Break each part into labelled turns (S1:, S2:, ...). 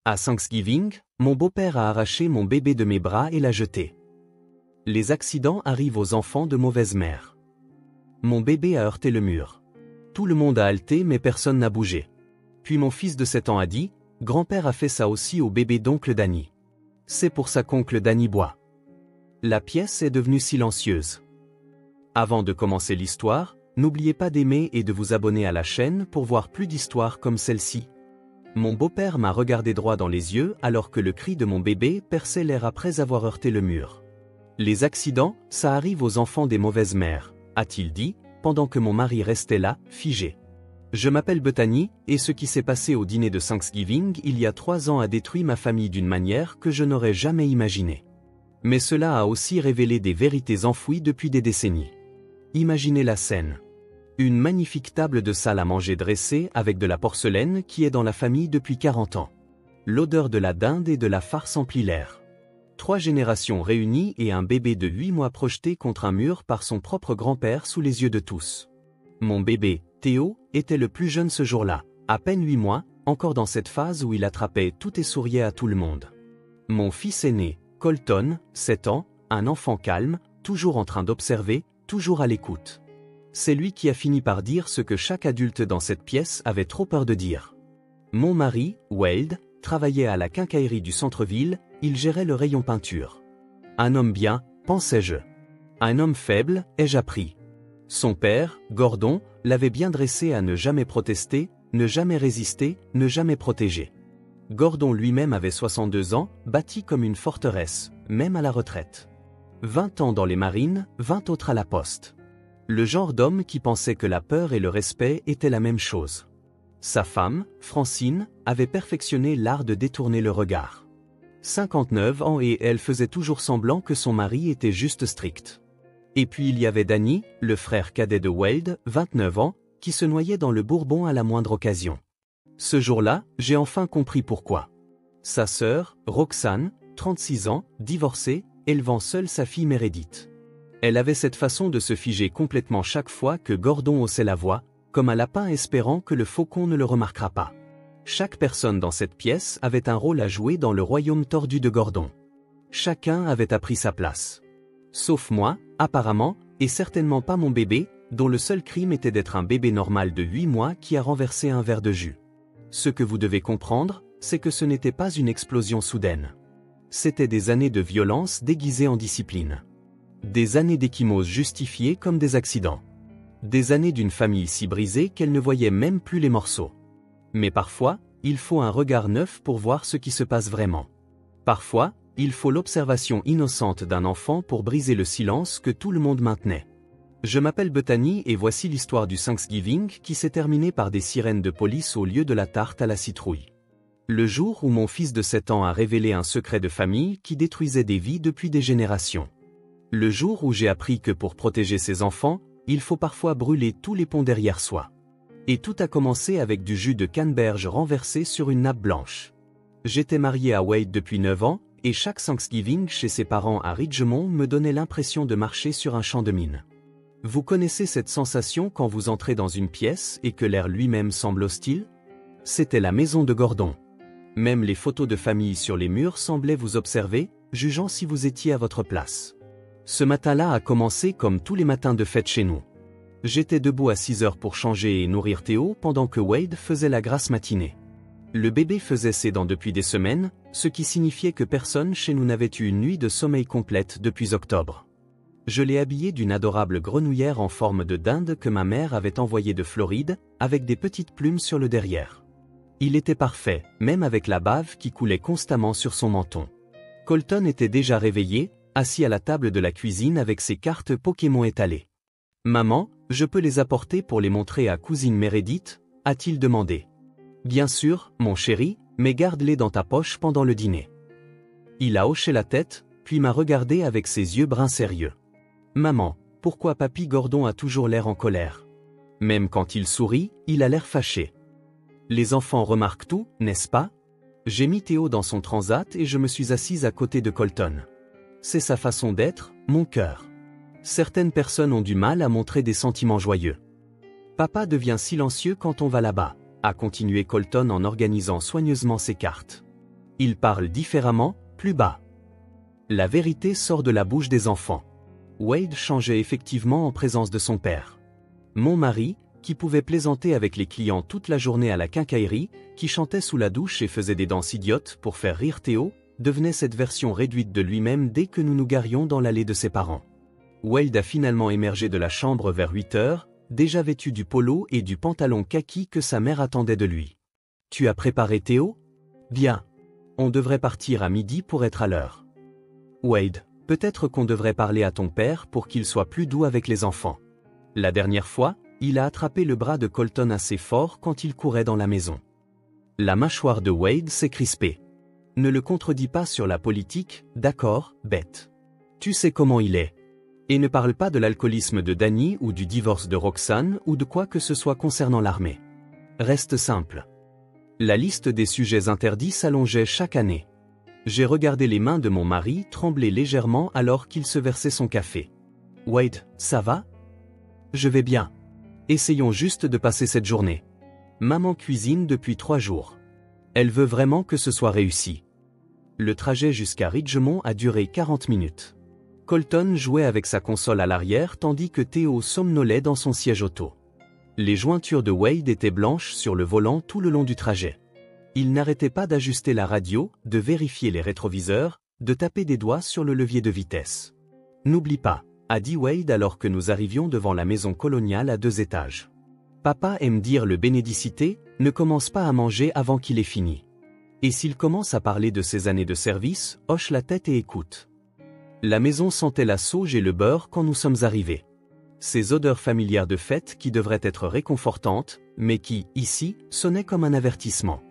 S1: À Thanksgiving, mon beau-père a arraché mon bébé de mes bras et l'a jeté. Les accidents arrivent aux enfants de mauvaise mère. Mon bébé a heurté le mur. Tout le monde a halté mais personne n'a bougé. Puis mon fils de 7 ans a dit, « Grand-père a fait ça aussi au bébé d'oncle Danny. C'est pour ça qu'oncle Danny boit. » La pièce est devenue silencieuse. Avant de commencer l'histoire, n'oubliez pas d'aimer et de vous abonner à la chaîne pour voir plus d'histoires comme celle-ci. Mon beau-père m'a regardé droit dans les yeux alors que le cri de mon bébé perçait l'air après avoir heurté le mur. « Les accidents, ça arrive aux enfants des mauvaises mères, » a-t-il dit, pendant que mon mari restait là, figé. Je m'appelle Bethany, et ce qui s'est passé au dîner de Thanksgiving il y a 3 ans a détruit ma famille d'une manière que je n'aurais jamais imaginée. Mais cela a aussi révélé des vérités enfouies depuis des décennies. Imaginez la scène. Une magnifique table de salle à manger dressée avec de la porcelaine qui est dans la famille depuis 40 ans. L'odeur de la dinde et de la farce emplit l'air. 3 générations réunies et un bébé de 8 mois projeté contre un mur par son propre grand-père sous les yeux de tous. Mon bébé, Théo, était le plus jeune ce jour-là, à peine 8 mois, encore dans cette phase où il attrapait tout et souriait à tout le monde. Mon fils aîné, Colton, 7 ans, un enfant calme, toujours en train d'observer, toujours à l'écoute. C'est lui qui a fini par dire ce que chaque adulte dans cette pièce avait trop peur de dire. Mon mari, Wade, travaillait à la quincaillerie du centre-ville, il gérait le rayon peinture. Un homme bien, pensais-je. Un homme faible, ai-je appris. Son père, Gordon, l'avait bien dressé à ne jamais protester, ne jamais résister, ne jamais protéger. Gordon lui-même avait 62 ans, bâti comme une forteresse, même à la retraite. 20 ans dans les marines, 20 autres à la poste. Le genre d'homme qui pensait que la peur et le respect étaient la même chose. Sa femme, Francine, avait perfectionné l'art de détourner le regard. 59 ans et elle faisait toujours semblant que son mari était juste strict. Et puis il y avait Danny, le frère cadet de Wade, 29 ans, qui se noyait dans le bourbon à la moindre occasion. Ce jour-là, j'ai enfin compris pourquoi. Sa sœur, Roxane, 36 ans, divorcée, élevant seule sa fille Meredith. Elle avait cette façon de se figer complètement chaque fois que Gordon haussait la voix, comme un lapin espérant que le faucon ne le remarquera pas. Chaque personne dans cette pièce avait un rôle à jouer dans le royaume tordu de Gordon. Chacun avait appris sa place. Sauf moi, apparemment, et certainement pas mon bébé, dont le seul crime était d'être un bébé normal de 8 mois qui a renversé un verre de jus. Ce que vous devez comprendre, c'est que ce n'était pas une explosion soudaine. C'était des années de violence déguisées en discipline. Des années d'échymose justifiées comme des accidents. Des années d'une famille si brisée qu'elle ne voyait même plus les morceaux. Mais parfois, il faut un regard neuf pour voir ce qui se passe vraiment. Parfois, il faut l'observation innocente d'un enfant pour briser le silence que tout le monde maintenait. Je m'appelle Bethany et voici l'histoire du Thanksgiving qui s'est terminée par des sirènes de police au lieu de la tarte à la citrouille. Le jour où mon fils de 7 ans a révélé un secret de famille qui détruisait des vies depuis des générations. Le jour où j'ai appris que pour protéger ses enfants, il faut parfois brûler tous les ponts derrière soi. Et tout a commencé avec du jus de canneberge renversé sur une nappe blanche. J'étais marié à Wade depuis 9 ans, et chaque Thanksgiving chez ses parents à Ridgemont me donnait l'impression de marcher sur un champ de mine. Vous connaissez cette sensation quand vous entrez dans une pièce et que l'air lui-même semble hostile? C'était la maison de Gordon. Même les photos de famille sur les murs semblaient vous observer, jugeant si vous étiez à votre place. Ce matin-là a commencé comme tous les matins de fête chez nous. J'étais debout à 6 heures pour changer et nourrir Théo pendant que Wade faisait la grasse matinée. Le bébé faisait ses dents depuis des semaines, ce qui signifiait que personne chez nous n'avait eu une nuit de sommeil complète depuis octobre. Je l'ai habillé d'une adorable grenouillère en forme de dinde que ma mère avait envoyée de Floride, avec des petites plumes sur le derrière. Il était parfait, même avec la bave qui coulait constamment sur son menton. Colton était déjà réveillé, assis à la table de la cuisine avec ses cartes Pokémon étalées. « Maman, je peux les apporter pour les montrer à cousine Meredith ?» a-t-il demandé. « Bien sûr, mon chéri, mais garde-les dans ta poche pendant le dîner. » Il a hoché la tête, puis m'a regardé avec ses yeux bruns sérieux. « Maman, pourquoi papy Gordon a toujours l'air en colère? Même quand il sourit, il a l'air fâché. Les enfants remarquent tout, n'est-ce pas? » J'ai mis Théo dans son transat et je me suis assise à côté de Colton. C'est sa façon d'être, mon cœur. Certaines personnes ont du mal à montrer des sentiments joyeux. Papa devient silencieux quand on va là-bas, a continué Colton en organisant soigneusement ses cartes. Ils parlent différemment, plus bas. La vérité sort de la bouche des enfants. Wade changeait effectivement en présence de son père. Mon mari, qui pouvait plaisanter avec les clients toute la journée à la quincaillerie, qui chantait sous la douche et faisait des danses idiotes pour faire rire Théo, devenait cette version réduite de lui-même dès que nous nous garions dans l'allée de ses parents. Wade a finalement émergé de la chambre vers 8 heures, déjà vêtu du polo et du pantalon kaki que sa mère attendait de lui. « Tu as préparé Théo ? Bien. On devrait partir à midi pour être à l'heure. » Wade, peut-être qu'on devrait parler à ton père pour qu'il soit plus doux avec les enfants. La dernière fois, il a attrapé le bras de Colton assez fort quand il courait dans la maison. La mâchoire de Wade s'est crispée. Ne le contredis pas sur la politique, d'accord, bête. Tu sais comment il est. Et ne parle pas de l'alcoolisme de Danny ou du divorce de Roxane ou de quoi que ce soit concernant l'armée. Reste simple. La liste des sujets interdits s'allongeait chaque année. J'ai regardé les mains de mon mari trembler légèrement alors qu'il se versait son café. Wade, ça va ? Je vais bien. Essayons juste de passer cette journée. Maman cuisine depuis 3 jours. Elle veut vraiment que ce soit réussi. Le trajet jusqu'à Ridgemont a duré 40 minutes. Colton jouait avec sa console à l'arrière tandis que Théo somnolait dans son siège auto. Les jointures de Wade étaient blanches sur le volant tout le long du trajet. Il n'arrêtait pas d'ajuster la radio, de vérifier les rétroviseurs, de taper des doigts sur le levier de vitesse. « N'oublie pas », a dit Wade alors que nous arrivions devant la maison coloniale à 2 étages. « Papa aime dire le bénédicité, ne commence pas à manger avant qu'il ait fini. Et s'il commence à parler de ses années de service, hoche la tête et écoute. » La maison sentait la sauge et le beurre quand nous sommes arrivés. Ces odeurs familières de fête qui devraient être réconfortantes, mais qui, ici, sonnaient comme un avertissement.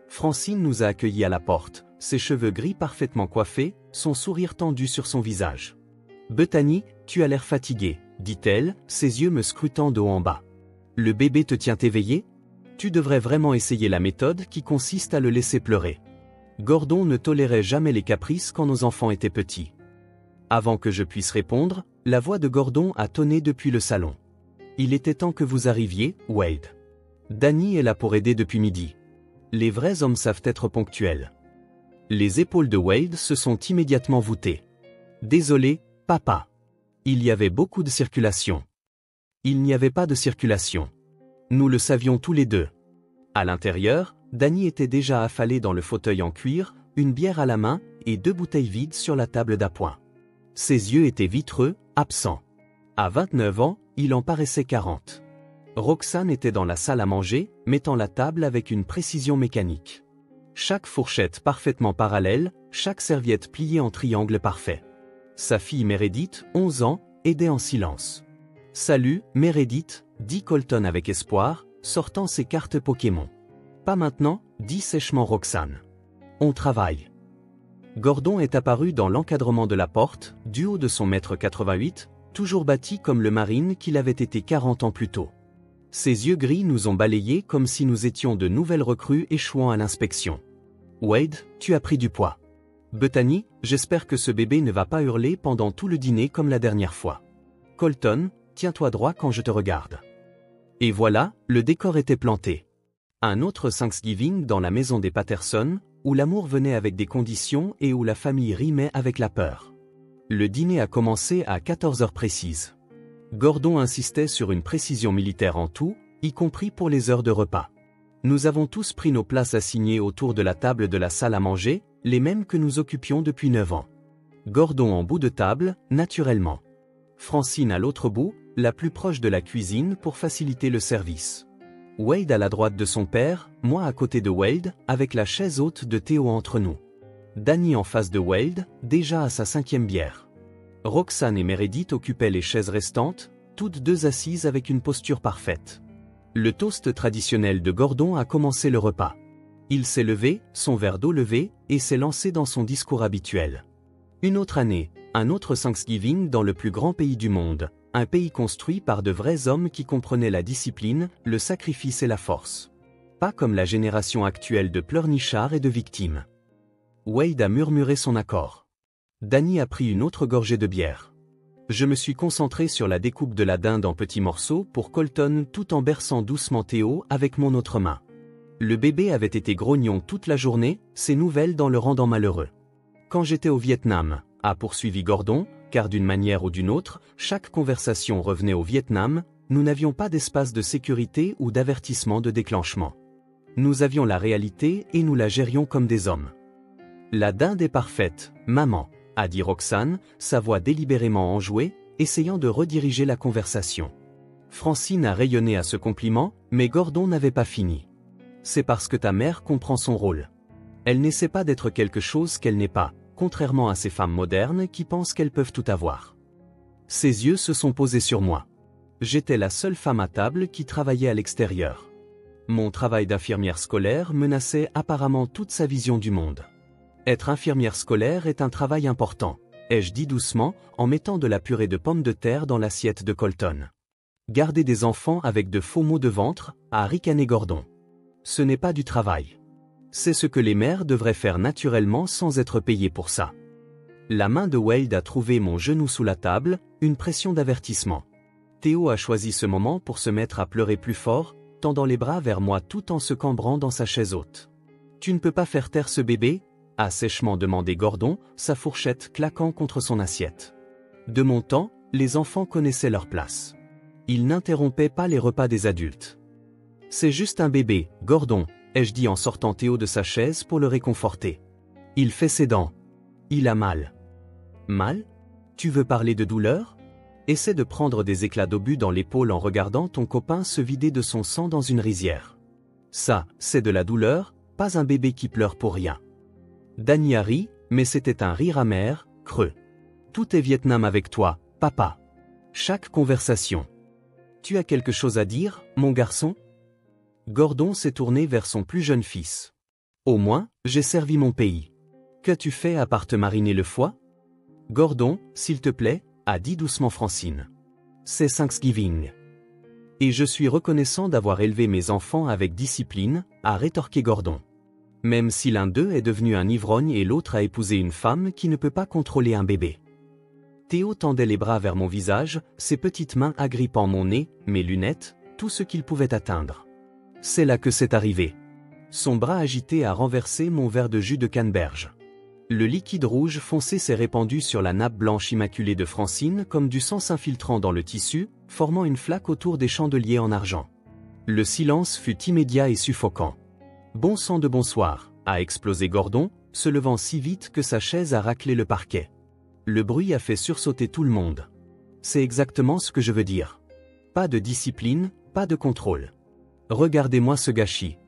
S1: Francine nous a accueillis à la porte, ses cheveux gris parfaitement coiffés, son sourire tendu sur son visage. « Bethany, tu as l'air fatiguée, dit-elle, ses yeux me scrutant de haut en bas. Le bébé te tient éveillé ? Tu devrais vraiment essayer la méthode qui consiste à le laisser pleurer. Gordon ne tolérait jamais les caprices quand nos enfants étaient petits. » Avant que je puisse répondre, la voix de Gordon a tonné depuis le salon. « Il était temps que vous arriviez, Wade. Danny est là pour aider depuis midi. Les vrais hommes savent être ponctuels. » Les épaules de Wade se sont immédiatement voûtées. « Désolé, papa. Il y avait beaucoup de circulation. » Il n'y avait pas de circulation. Nous le savions tous les deux. À l'intérieur, Danny était déjà affalé dans le fauteuil en cuir, une bière à la main et 2 bouteilles vides sur la table d'appoint. Ses yeux étaient vitreux, absents. À 29 ans, il en paraissait 40. Roxane était dans la salle à manger, mettant la table avec une précision mécanique. Chaque fourchette parfaitement parallèle, chaque serviette pliée en triangle parfait. Sa fille Meredith, 11 ans, aidait en silence. « Salut, Meredith », dit Colton avec espoir, sortant ses cartes Pokémon. « Pas maintenant », dit sèchement Roxane. « On travaille. » Gordon est apparu dans l'encadrement de la porte, du haut de son 1,88 m, toujours bâti comme le Marine qu'il avait été 40 ans plus tôt. Ses yeux gris nous ont balayés comme si nous étions de nouvelles recrues échouant à l'inspection. « Wade, tu as pris du poids. Bethany, j'espère que ce bébé ne va pas hurler pendant tout le dîner comme la dernière fois. Colton, tiens-toi droit quand je te regarde. » Et voilà, le décor était planté. Un autre Thanksgiving dans la maison des Patterson, où l'amour venait avec des conditions et où la famille rimait avec la peur. Le dîner a commencé à 14 heures précises. Gordon insistait sur une précision militaire en tout, y compris pour les heures de repas. Nous avons tous pris nos places assignées autour de la table de la salle à manger, les mêmes que nous occupions depuis 9 ans. Gordon en bout de table, naturellement. Francine à l'autre bout, la plus proche de la cuisine pour faciliter le service. Wade à la droite de son père, moi à côté de Wade, avec la chaise haute de Théo entre nous. Danny en face de Wade, déjà à sa 5e bière. Roxane et Meredith occupaient les chaises restantes, toutes deux assises avec une posture parfaite. Le toast traditionnel de Gordon a commencé le repas. Il s'est levé, son verre d'eau levé, et s'est lancé dans son discours habituel. Une autre année, un autre Thanksgiving dans le plus grand pays du monde. Un pays construit par de vrais hommes qui comprenaient la discipline, le sacrifice et la force. Pas comme la génération actuelle de pleurnichards et de victimes. Wade a murmuré son accord. Danny a pris une autre gorgée de bière. Je me suis concentré sur la découpe de la dinde en petits morceaux pour Colton tout en berçant doucement Théo avec mon autre main. Le bébé avait été grognon toute la journée, ces nouvelles le rendant malheureux. Quand j'étais au Vietnam, a poursuivi Gordon, car d'une manière ou d'une autre, chaque conversation revenait au Vietnam, nous n'avions pas d'espace de sécurité ou d'avertissement de déclenchement. Nous avions la réalité et nous la gérions comme des hommes. La dinde est parfaite, maman, a dit Roxane, sa voix délibérément enjouée, essayant de rediriger la conversation. Francine a rayonné à ce compliment, mais Gordon n'avait pas fini. C'est parce que ta mère comprend son rôle. Elle n'essaie pas d'être quelque chose qu'elle n'est pas, contrairement à ces femmes modernes qui pensent qu'elles peuvent tout avoir. Ses yeux se sont posés sur moi. J'étais la seule femme à table qui travaillait à l'extérieur. Mon travail d'infirmière scolaire menaçait apparemment toute sa vision du monde. Être infirmière scolaire est un travail important, ai-je dit doucement, en mettant de la purée de pommes de terre dans l'assiette de Colton. Garder des enfants avec de faux maux de ventre, a ricané Gordon. Ce n'est pas du travail. C'est ce que les mères devraient faire naturellement sans être payées pour ça. La main de Wade a trouvé mon genou sous la table, une pression d'avertissement. Théo a choisi ce moment pour se mettre à pleurer plus fort, tendant les bras vers moi tout en se cambrant dans sa chaise haute. « Tu ne peux pas faire taire ce bébé ?» a sèchement demandé Gordon, sa fourchette claquant contre son assiette. De mon temps, les enfants connaissaient leur place. Ils n'interrompaient pas les repas des adultes. « C'est juste un bébé, Gordon », ai-je dit en sortant Théo de sa chaise pour le réconforter. « Il fait ses dents. Il a mal. »« Mal ? Tu veux parler de douleur ? Essaie de prendre des éclats d'obus dans l'épaule en regardant ton copain se vider de son sang dans une rizière. Ça, c'est de la douleur, pas un bébé qui pleure pour rien. » Danny a ri, mais c'était un rire amer, creux. « Tout est Vietnam avec toi, papa. Chaque conversation. Tu as quelque chose à dire, mon garçon ? » Gordon s'est tourné vers son plus jeune fils. « Au moins, j'ai servi mon pays. Qu'as-tu fait à part te mariner le foie ? » « Gordon, s'il te plaît, » a dit doucement Francine. « C'est Thanksgiving. Et je suis reconnaissant d'avoir élevé mes enfants avec discipline, » a rétorqué Gordon. Même si l'un d'eux est devenu un ivrogne et l'autre a épousé une femme qui ne peut pas contrôler un bébé. Théo tendait les bras vers mon visage, ses petites mains agrippant mon nez, mes lunettes, tout ce qu'il pouvait atteindre. C'est là que c'est arrivé. Son bras agité a renversé mon verre de jus de canneberge. Le liquide rouge foncé s'est répandu sur la nappe blanche immaculée de Francine comme du sang s'infiltrant dans le tissu, formant une flaque autour des chandeliers en argent. Le silence fut immédiat et suffocant. « Bon sang de bonsoir », a explosé Gordon, se levant si vite que sa chaise a raclé le parquet. Le bruit a fait sursauter tout le monde. C'est exactement ce que je veux dire. Pas de discipline, pas de contrôle. Regardez-moi ce gâchis.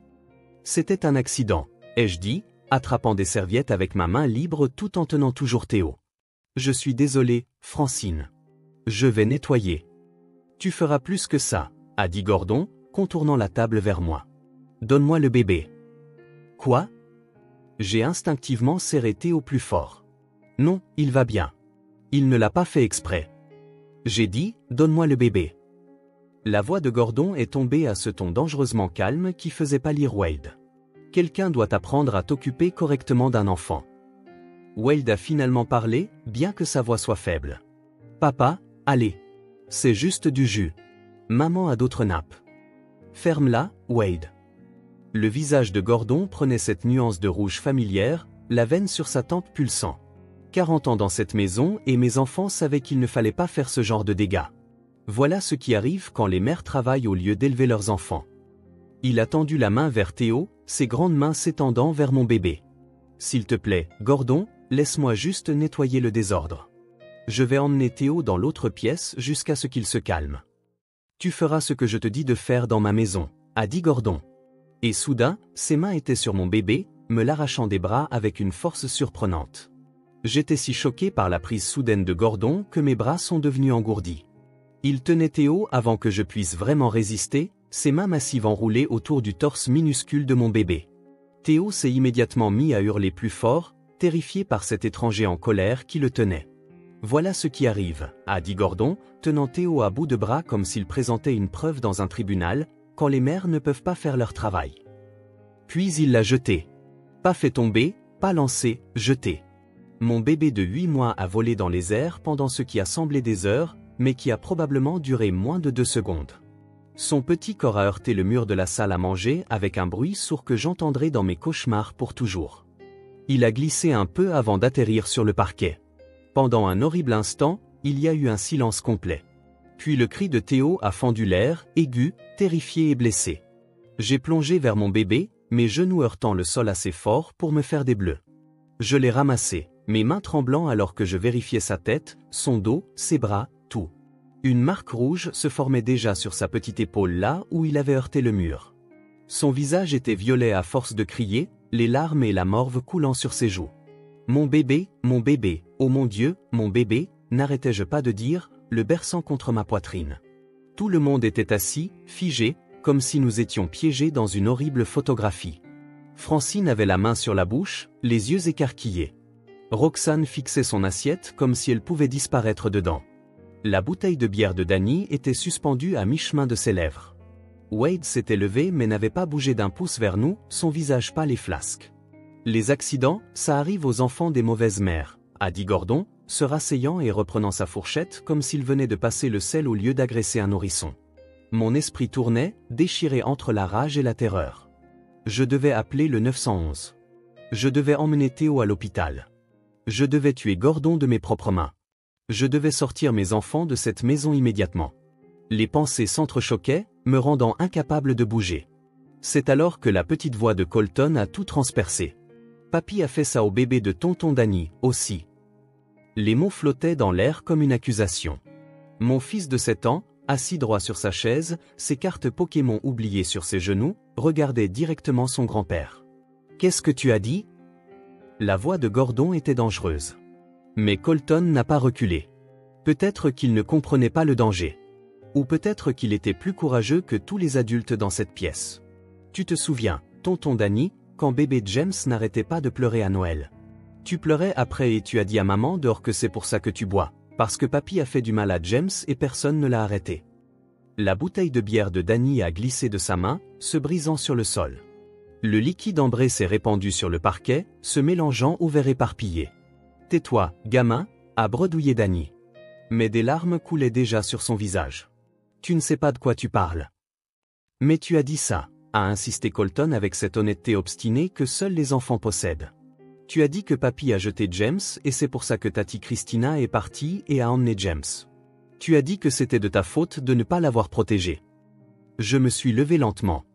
S1: C'était un accident, ai-je dit, attrapant des serviettes avec ma main libre tout en tenant toujours Théo. Je suis désolé, Francine. Je vais nettoyer. Tu feras plus que ça, a dit Gordon, contournant la table vers moi. Donne-moi le bébé. Quoi ? J'ai instinctivement serré Théo plus fort. Non, il va bien. Il ne l'a pas fait exprès. J'ai dit, donne-moi le bébé. La voix de Gordon est tombée à ce ton dangereusement calme qui faisait pâlir Wade. Quelqu'un doit apprendre à t'occuper correctement d'un enfant. Wade a finalement parlé, bien que sa voix soit faible. Papa, allez. C'est juste du jus. Maman a d'autres nappes. Ferme-la, Wade. Le visage de Gordon prenait cette nuance de rouge familière, la veine sur sa tempe pulsant. 40 ans dans cette maison et mes enfants savaient qu'il ne fallait pas faire ce genre de dégâts. Voilà ce qui arrive quand les mères travaillent au lieu d'élever leurs enfants. Il a tendu la main vers Théo, ses grandes mains s'étendant vers mon bébé. S'il te plaît, Gordon, laisse-moi juste nettoyer le désordre. Je vais emmener Théo dans l'autre pièce jusqu'à ce qu'il se calme. Tu feras ce que je te dis de faire dans ma maison, a dit Gordon. Et soudain, ses mains étaient sur mon bébé, me l'arrachant des bras avec une force surprenante. J'étais si choqué par la prise soudaine de Gordon que mes bras sont devenus engourdis. Il tenait Théo avant que je puisse vraiment résister, ses mains massives enroulées autour du torse minuscule de mon bébé. Théo s'est immédiatement mis à hurler plus fort, terrifié par cet étranger en colère qui le tenait. Voilà ce qui arrive, a dit Gordon, tenant Théo à bout de bras comme s'il présentait une preuve dans un tribunal, quand les mères ne peuvent pas faire leur travail. Puis il l'a jeté. Pas fait tomber, pas lancé, jeté. Mon bébé de 8 mois a volé dans les airs pendant ce qui a semblé des heures, mais qui a probablement duré moins de 2 secondes. Son petit corps a heurté le mur de la salle à manger avec un bruit sourd que j'entendrai dans mes cauchemars pour toujours. Il a glissé un peu avant d'atterrir sur le parquet. Pendant un horrible instant, il y a eu un silence complet. Puis le cri de Théo a fendu l'air, aigu, terrifié et blessé. J'ai plongé vers mon bébé, mes genoux heurtant le sol assez fort pour me faire des bleus. Je l'ai ramassé, mes mains tremblant alors que je vérifiais sa tête, son dos, ses bras, tout. Une marque rouge se formait déjà sur sa petite épaule là où il avait heurté le mur. Son visage était violet à force de crier, les larmes et la morve coulant sur ses joues. Mon bébé, oh mon Dieu, mon bébé, n'arrêtais-je pas de dire, le berçant contre ma poitrine. Tout le monde était assis, figé, comme si nous étions piégés dans une horrible photographie. Francine avait la main sur la bouche, les yeux écarquillés. Roxane fixait son assiette comme si elle pouvait disparaître dedans. La bouteille de bière de Danny était suspendue à mi-chemin de ses lèvres. Wade s'était levé mais n'avait pas bougé d'un pouce vers nous, son visage pâle et flasque. Les accidents, ça arrive aux enfants des mauvaises mères, a dit Gordon, se rasseyant et reprenant sa fourchette comme s'il venait de passer le sel au lieu d'agresser un nourrisson. Mon esprit tournait, déchiré entre la rage et la terreur. Je devais appeler le 911. Je devais emmener Théo à l'hôpital. Je devais tuer Gordon de mes propres mains. Je devais sortir mes enfants de cette maison immédiatement. Les pensées s'entrechoquaient, me rendant incapable de bouger. C'est alors que la petite voix de Colton a tout transpercé. Papy a fait ça au bébé de tonton Danny, aussi. Les mots flottaient dans l'air comme une accusation. Mon fils de 7 ans, assis droit sur sa chaise, ses cartes Pokémon oubliées sur ses genoux, regardait directement son grand-père. « Qu'est-ce que tu as dit ?» La voix de Gordon était dangereuse. Mais Colton n'a pas reculé. Peut-être qu'il ne comprenait pas le danger. Ou peut-être qu'il était plus courageux que tous les adultes dans cette pièce. Tu te souviens, tonton Danny, quand bébé James n'arrêtait pas de pleurer à Noël. Tu pleurais après et tu as dit à maman dehors que c'est pour ça que tu bois, parce que papy a fait du mal à James et personne ne l'a arrêté. La bouteille de bière de Danny a glissé de sa main, se brisant sur le sol. Le liquide ambré s'est répandu sur le parquet, se mélangeant au verre éparpillé. « Tais-toi, gamin » a bredouillé Danny. Mais des larmes coulaient déjà sur son visage. « Tu ne sais pas de quoi tu parles. »« Mais tu as dit ça » a insisté Colton avec cette honnêteté obstinée que seuls les enfants possèdent. « Tu as dit que papy a jeté James et c'est pour ça que Tati Christina est partie et a emmené James. Tu as dit que c'était de ta faute de ne pas l'avoir protégé. » Je me suis levé lentement.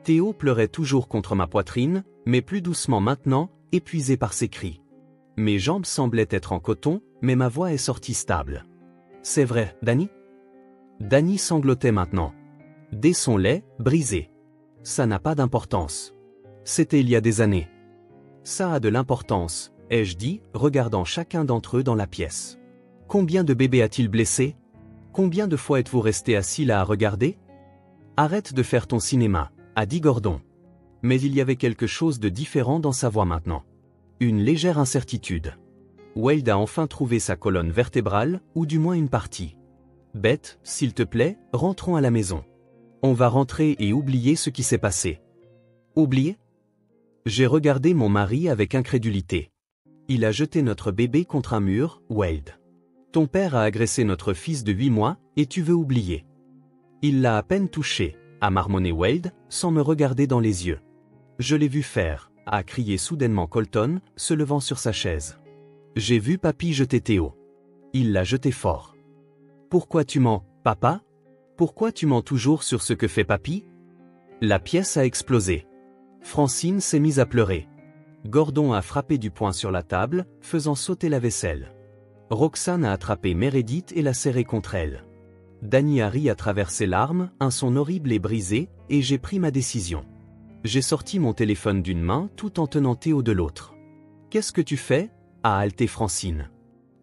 S1: Théo pleurait toujours contre ma poitrine, mais plus doucement maintenant, épuisé par ses cris. Mes jambes semblaient être en coton, mais ma voix est sortie stable. « C'est vrai, Danny ?» Danny sanglotait maintenant. Dès son lait, brisé. Ça n'a pas d'importance. C'était il y a des années. Ça a de l'importance, ai-je dit, regardant chacun d'entre eux dans la pièce. Combien de bébés a-t-il blessé? Combien de fois êtes-vous resté assis là à regarder? Arrête de faire ton cinéma, a dit Gordon. Mais il y avait quelque chose de différent dans sa voix maintenant. Une légère incertitude. Wade a enfin trouvé sa colonne vertébrale, ou du moins une partie. Beth, s'il te plaît, rentrons à la maison. On va rentrer et oublier ce qui s'est passé. Oublier? J'ai regardé mon mari avec incrédulité. Il a jeté notre bébé contre un mur, Wade. Ton père a agressé notre fils de 8 mois, et tu veux oublier. Il l'a à peine touché, a marmonné Wade, sans me regarder dans les yeux. Je l'ai vu faire, a crié soudainement Colton, se levant sur sa chaise. J'ai vu papy jeter Théo. Il l'a jeté fort. Pourquoi tu mens, papa? Pourquoi tu mens toujours sur ce que fait papy? La pièce a explosé. Francine s'est mise à pleurer. Gordon a frappé du poing sur la table, faisant sauter la vaisselle. Roxane a attrapé Meredith et l'a serrée contre elle. Danny a ri à travers ses larmes, un son horrible et brisé, et j'ai pris ma décision. J'ai sorti mon téléphone d'une main tout en tenant Théo de l'autre. « Qu'est-ce que tu fais ?» a haleté Francine.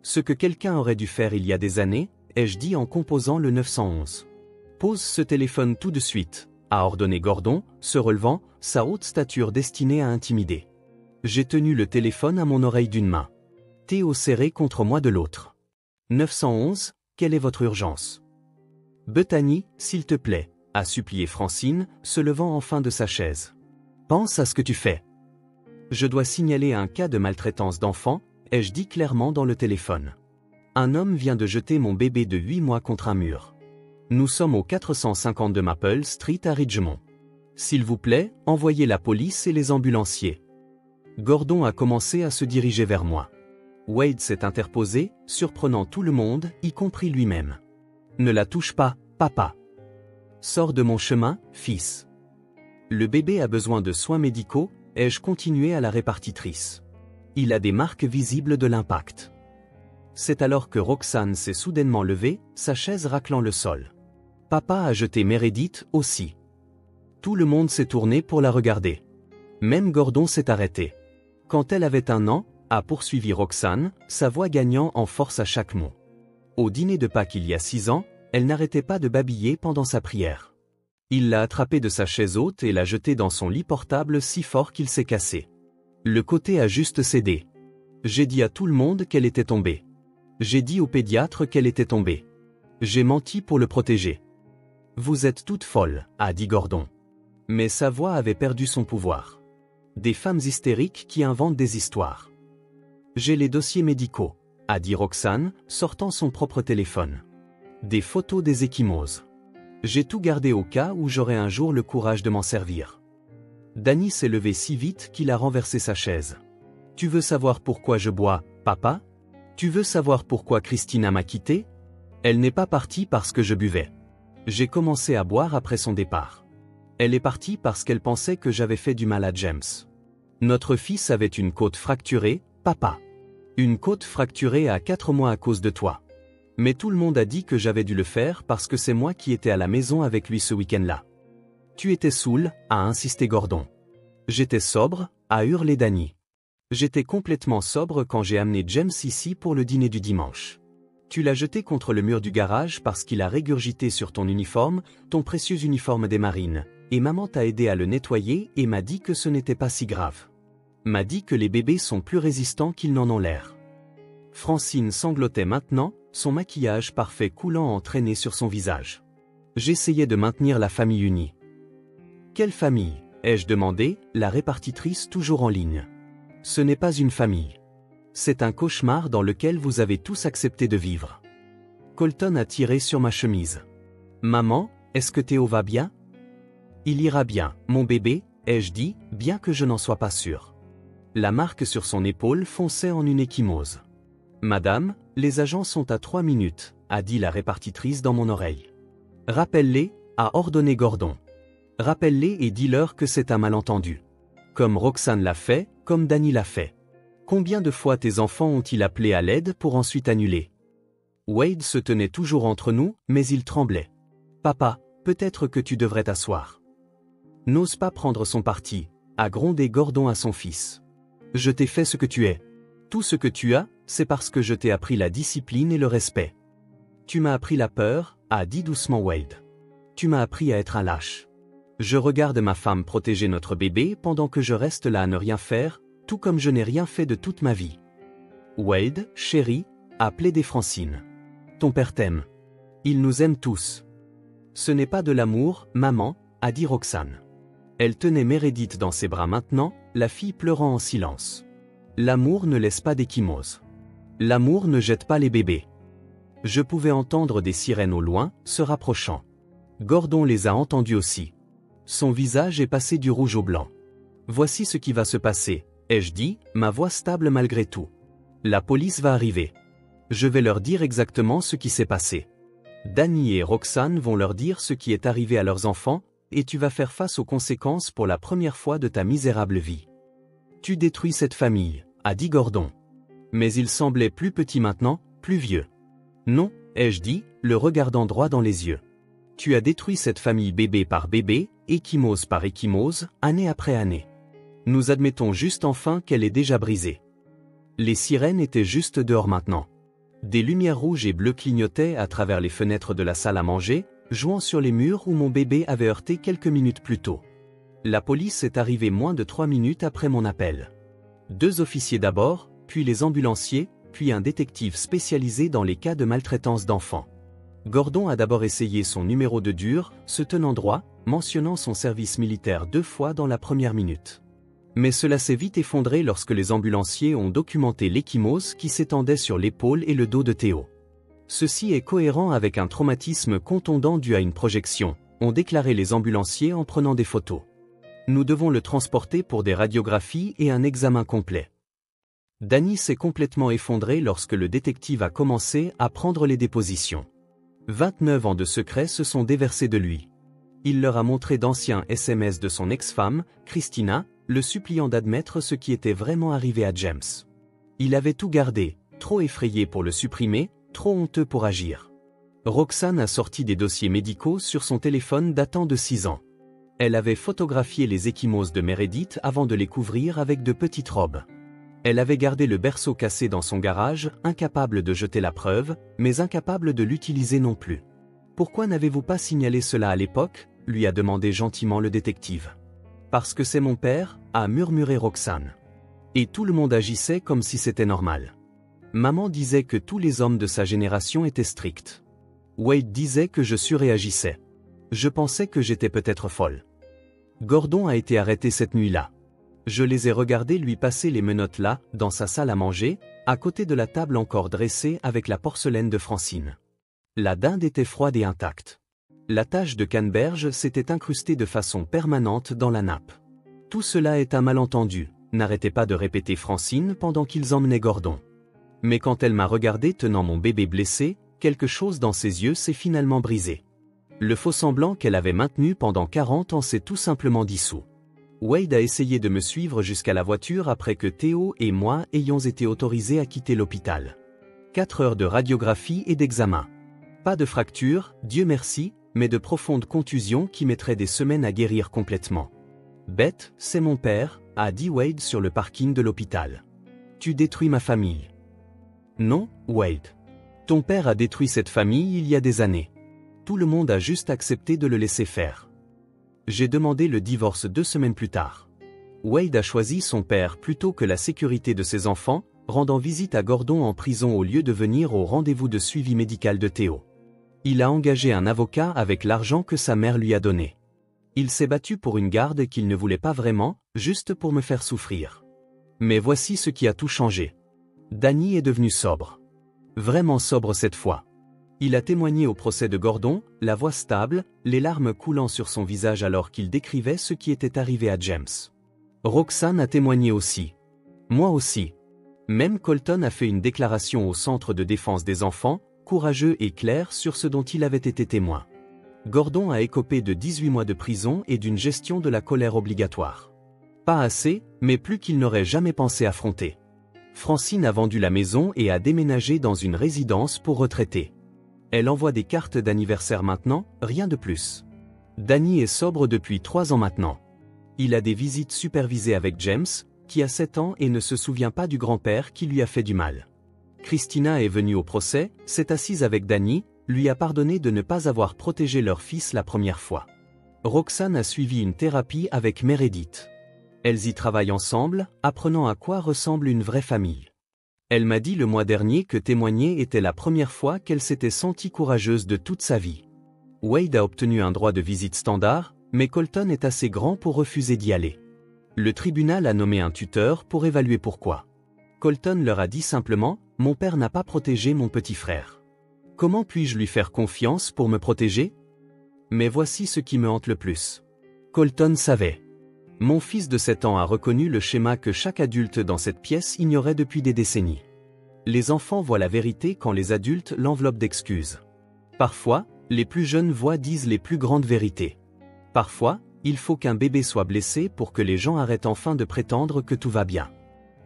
S1: Ce que quelqu'un aurait dû faire il y a des années, ai-je dit en composant le 911. Pose ce téléphone tout de suite, a ordonné Gordon, se relevant, sa haute stature destinée à intimider. J'ai tenu le téléphone à mon oreille d'une main. Théo serré contre moi de l'autre. 911, quelle est votre urgence? Bethany, s'il te plaît, a supplié Francine, se levant enfin de sa chaise. Pense à ce que tu fais. Je dois signaler un cas de maltraitance d'enfant, ai-je dit clairement dans le téléphone. Un homme vient de jeter mon bébé de 8 mois contre un mur. Nous sommes au 452 Maple Street à Ridgemont. S'il vous plaît, envoyez la police et les ambulanciers. Gordon a commencé à se diriger vers moi. Wade s'est interposé, surprenant tout le monde, y compris lui-même. Ne la touche pas, papa. Sors de mon chemin, fils. Le bébé a besoin de soins médicaux, ai-je continué à la répartitrice. Il a des marques visibles de l'impact. C'est alors que Roxane s'est soudainement levée, sa chaise raclant le sol. Papa a jeté Meredith aussi. Tout le monde s'est tourné pour la regarder. Même Gordon s'est arrêté. Quand elle avait 1 an, a poursuivi Roxane, sa voix gagnant en force à chaque mot. Au dîner de Pâques il y a 6 ans, elle n'arrêtait pas de babiller pendant sa prière. Il l'a attrapée de sa chaise haute et l'a jetée dans son lit portable si fort qu'il s'est cassé. Le côté a juste cédé. J'ai dit à tout le monde qu'elle était tombée. J'ai dit au pédiatre qu'elle était tombée. J'ai menti pour le protéger. Vous êtes toute folle, a dit Gordon. Mais sa voix avait perdu son pouvoir. Des femmes hystériques qui inventent des histoires. J'ai les dossiers médicaux, a dit Roxane, sortant son propre téléphone. Des photos des ecchymoses. J'ai tout gardé au cas où j'aurais un jour le courage de m'en servir. Danny s'est levé si vite qu'il a renversé sa chaise. Tu veux savoir pourquoi je bois, papa? Tu veux savoir pourquoi Christina m'a quitté? Elle n'est pas partie parce que je buvais. J'ai commencé à boire après son départ. Elle est partie parce qu'elle pensait que j'avais fait du mal à James. Notre fils avait une côte fracturée, papa. Une côte fracturée à 4 mois à cause de toi. Mais tout le monde a dit que j'avais dû le faire parce que c'est moi qui étais à la maison avec lui ce week-end-là. Tu étais saoul, a insisté Gordon. J'étais sobre, a hurlé Danny. J'étais complètement sobre quand j'ai amené James ici pour le dîner du dimanche. Tu l'as jeté contre le mur du garage parce qu'il a régurgité sur ton uniforme, ton précieux uniforme des marines, et maman t'a aidé à le nettoyer et m'a dit que ce n'était pas si grave. M'a dit que les bébés sont plus résistants qu'ils n'en ont l'air. Francine sanglotait maintenant, son maquillage parfait coulant en traînées sur son visage. J'essayais de maintenir la famille unie. Quelle famille? Ai-je demandé, la répartitrice toujours en ligne. Ce n'est pas une famille. C'est un cauchemar dans lequel vous avez tous accepté de vivre. Colton a tiré sur ma chemise. Maman, est-ce que Théo va bien? Il ira bien, mon bébé, ai-je dit, bien que je n'en sois pas sûr. La marque sur son épaule fonçait en une ecchymose. Madame, les agents sont à 3 minutes, a dit la répartitrice dans mon oreille. Rappelle-les, a ordonné Gordon. Rappelle-les et dis-leur que c'est un malentendu. Comme Roxane l'a fait, comme Danny l'a fait. Combien de fois tes enfants ont-ils appelé à l'aide pour ensuite annuler? Wade se tenait toujours entre nous, mais il tremblait. Papa, peut-être que tu devrais t'asseoir. N'ose pas prendre son parti, a grondé Gordon à son fils. Je t'ai fait ce que tu es. Tout ce que tu as, c'est parce que je t'ai appris la discipline et le respect. Tu m'as appris la peur, a dit doucement Wade. Tu m'as appris à être un lâche. Je regarde ma femme protéger notre bébé pendant que je reste là à ne rien faire, tout comme je n'ai rien fait de toute ma vie. Wade, chérie, a plaidé Francine. Ton père t'aime. Il nous aime tous. Ce n'est pas de l'amour, maman, a dit Roxane. Elle tenait Meredith dans ses bras maintenant, la fille pleurant en silence. L'amour ne laisse pas d'ecchymose. L'amour ne jette pas les bébés. Je pouvais entendre des sirènes au loin, se rapprochant. Gordon les a entendues aussi. Son visage est passé du rouge au blanc. Voici ce qui va se passer, ai-je dit, ma voix stable malgré tout. La police va arriver. Je vais leur dire exactement ce qui s'est passé. Danny et Roxane vont leur dire ce qui est arrivé à leurs enfants, et tu vas faire face aux conséquences pour la première fois de ta misérable vie. Tu détruis cette famille, a dit Gordon. Mais il semblait plus petit maintenant, plus vieux. Non, ai-je dit, le regardant droit dans les yeux. Tu as détruit cette famille bébé par bébé, ecchymose par ecchymose, année après année. Nous admettons juste enfin qu'elle est déjà brisée. Les sirènes étaient juste dehors maintenant. Des lumières rouges et bleues clignotaient à travers les fenêtres de la salle à manger, jouant sur les murs où mon bébé avait heurté quelques minutes plus tôt. La police est arrivée moins de 3 minutes après mon appel. 2 officiers d'abord, puis les ambulanciers, puis un détective spécialisé dans les cas de maltraitance d'enfants. Gordon a d'abord essayé son numéro de dur, se tenant droit, mentionnant son service militaire 2 fois dans la première minute. Mais cela s'est vite effondré lorsque les ambulanciers ont documenté l'ecchymose qui s'étendait sur l'épaule et le dos de Théo. Ceci est cohérent avec un traumatisme contondant dû à une projection, ont déclaré les ambulanciers en prenant des photos. Nous devons le transporter pour des radiographies et un examen complet. Danny s'est complètement effondré lorsque le détective a commencé à prendre les dépositions. 29 ans de secrets se sont déversés de lui. Il leur a montré d'anciens SMS de son ex-femme, Christina, le suppliant d'admettre ce qui était vraiment arrivé à James. Il avait tout gardé, trop effrayé pour le supprimer, trop honteux pour agir. Roxane a sorti des dossiers médicaux sur son téléphone datant de 6 ans. Elle avait photographié les ecchymoses de Meredith avant de les couvrir avec de petites robes. Elle avait gardé le berceau cassé dans son garage, incapable de jeter la preuve, mais incapable de l'utiliser non plus. « Pourquoi n'avez-vous pas signalé cela à l'époque » lui a demandé gentiment le détective. « Parce que c'est mon père » a murmuré Roxane. Et tout le monde agissait comme si c'était normal. Maman disait que tous les hommes de sa génération étaient stricts. Wade disait que je surréagissais. Je pensais que j'étais peut-être folle. Gordon a été arrêté cette nuit-là. Je les ai regardés lui passer les menottes là, dans sa salle à manger, à côté de la table encore dressée avec la porcelaine de Francine. La dinde était froide et intacte. La tache de canneberge s'était incrustée de façon permanente dans la nappe. Tout cela est un malentendu, n'arrêtait pas de répéter Francine pendant qu'ils emmenaient Gordon. Mais quand elle m'a regardé tenant mon bébé blessé, quelque chose dans ses yeux s'est finalement brisé. Le faux-semblant qu'elle avait maintenu pendant 40 ans s'est tout simplement dissous. Wade a essayé de me suivre jusqu'à la voiture après que Théo et moi ayons été autorisés à quitter l'hôpital. 4 heures de radiographie et d'examen. Pas de fracture, Dieu merci, mais de profondes contusions qui mettraient des semaines à guérir complètement. Beth, c'est mon père, a dit Wade sur le parking de l'hôpital. Tu détruis ma famille. Non, Wade. Ton père a détruit cette famille il y a des années. Tout le monde a juste accepté de le laisser faire. J'ai demandé le divorce 2 semaines plus tard. Wade a choisi son père plutôt que la sécurité de ses enfants, rendant visite à Gordon en prison au lieu de venir au rendez-vous de suivi médical de Théo. Il a engagé un avocat avec l'argent que sa mère lui a donné. Il s'est battu pour une garde qu'il ne voulait pas vraiment, juste pour me faire souffrir. Mais voici ce qui a tout changé. Danny est devenu sobre. Vraiment sobre cette fois. Il a témoigné au procès de Gordon, la voix stable, les larmes coulant sur son visage alors qu'il décrivait ce qui était arrivé à James. Roxane a témoigné aussi. Moi aussi. Même Colton a fait une déclaration au Centre de défense des enfants, courageux et clair sur ce dont il avait été témoin. Gordon a écopé de 18 mois de prison et d'une gestion de la colère obligatoire. Pas assez, mais plus qu'il n'aurait jamais pensé affronter. Francine a vendu la maison et a déménagé dans une résidence pour retraités. Elle envoie des cartes d'anniversaire maintenant, rien de plus. Danny est sobre depuis 3 ans maintenant. Il a des visites supervisées avec James, qui a 7 ans et ne se souvient pas du grand-père qui lui a fait du mal. Christina est venue au procès, s'est assise avec Danny, lui a pardonné de ne pas avoir protégé leur fils la première fois. Roxane a suivi une thérapie avec Meredith. Elles y travaillent ensemble, apprenant à quoi ressemble une vraie famille. Elle m'a dit le mois dernier que témoigner était la première fois qu'elle s'était sentie courageuse de toute sa vie. Wade a obtenu un droit de visite standard, mais Colton est assez grand pour refuser d'y aller. Le tribunal a nommé un tuteur pour évaluer pourquoi. Colton leur a dit simplement « Mon père n'a pas protégé mon petit frère. Comment puis-je lui faire confiance pour me protéger ?» Mais voici ce qui me hante le plus. Colton savait. Mon fils de 7 ans a reconnu le schéma que chaque adulte dans cette pièce ignorait depuis des décennies. Les enfants voient la vérité quand les adultes l'enveloppent d'excuses. Parfois, les plus jeunes voix disent les plus grandes vérités. Parfois, il faut qu'un bébé soit blessé pour que les gens arrêtent enfin de prétendre que tout va bien.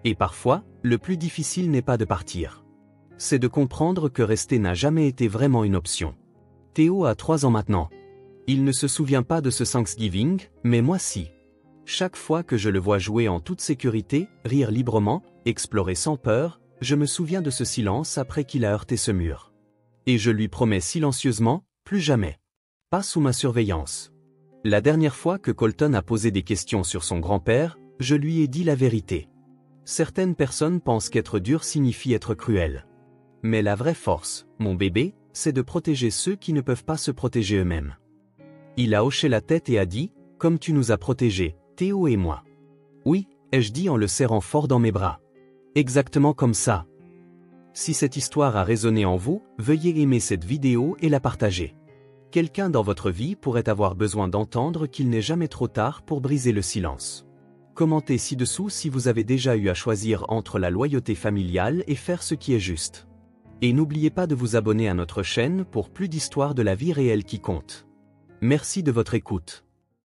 S1: Et parfois, le plus difficile n'est pas de partir. C'est de comprendre que rester n'a jamais été vraiment une option. Théo a 3 ans maintenant. Il ne se souvient pas de ce Thanksgiving, mais moi si. Chaque fois que je le vois jouer en toute sécurité, rire librement, explorer sans peur, je me souviens de ce silence après qu'il a heurté ce mur. Et je lui promets silencieusement, plus jamais. Pas sous ma surveillance. La dernière fois que Colton a posé des questions sur son grand-père, je lui ai dit la vérité. Certaines personnes pensent qu'être dur signifie être cruel. Mais la vraie force, mon bébé, c'est de protéger ceux qui ne peuvent pas se protéger eux-mêmes. Il a hoché la tête et a dit, comme tu nous as protégés, Théo et moi. Oui, ai-je dit en le serrant fort dans mes bras. Exactement comme ça. Si cette histoire a résonné en vous, veuillez aimer cette vidéo et la partager. Quelqu'un dans votre vie pourrait avoir besoin d'entendre qu'il n'est jamais trop tard pour briser le silence. Commentez ci-dessous si vous avez déjà eu à choisir entre la loyauté familiale et faire ce qui est juste. Et n'oubliez pas de vous abonner à notre chaîne pour plus d'histoires de la vie réelle qui compte. Merci de votre écoute.